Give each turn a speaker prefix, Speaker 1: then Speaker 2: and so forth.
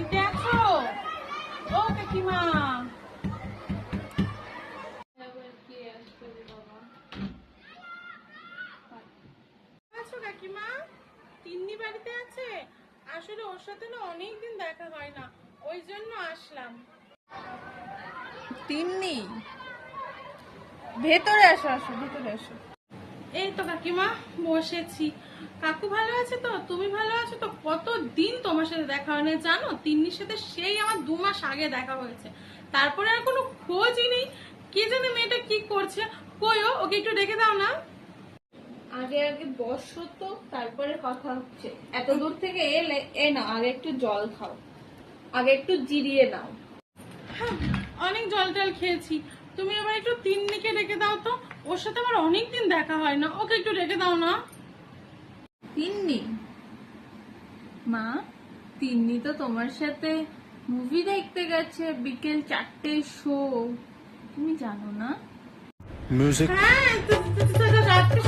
Speaker 1: বাড়িতে আছো? ও কাকিমা, আছো কাকিমা? তিন্নি বাড়িতে আছে? আসলে ওর সাথে না অনেকদিন দেখা হয় না, ওই জন্য আসলাম।
Speaker 2: তিন্নি, ভেতরে আসো, আসো ভেতরে আসো।
Speaker 1: এই তো কাকিমা বসেছি। কাকু ভালো আছে তো? তুমি ভালো আছো তো? কতদিন তোমার সাথে দেখা হয় না জানো? তিন্নির সাথে সেই আমার 2 মাস আগে দেখা হয়েছে, তারপরে আর কোনো খোঁজই নেই। কে জানে মেয়েটা কি করছে। কই ও? ওকে একটু ডেকে দাও না।
Speaker 2: আগে আগে বসো তো, তারপরে কথা হচ্ছে। এত দূর থেকে এলে নাও, আগে একটু জল খাও, আগে একটু জিরিয়ে নাও।
Speaker 1: হ্যাঁ, অনেক জল টল খেয়েছি। তুমি আবার একটু তিন্নিকে ডেকে দাও তো, ওর সাথে আমার অনেকদিন দেখা হয় না, ওকে একটু ডেকে দাও না।
Speaker 2: তিন্নি মা, তিন্নি তো তোমার সাথে মুভি দেখতে গেছে বিকেল 4টের শো, তুমি জানো না?
Speaker 3: Music.
Speaker 1: হ্যাঁ, রাত্রে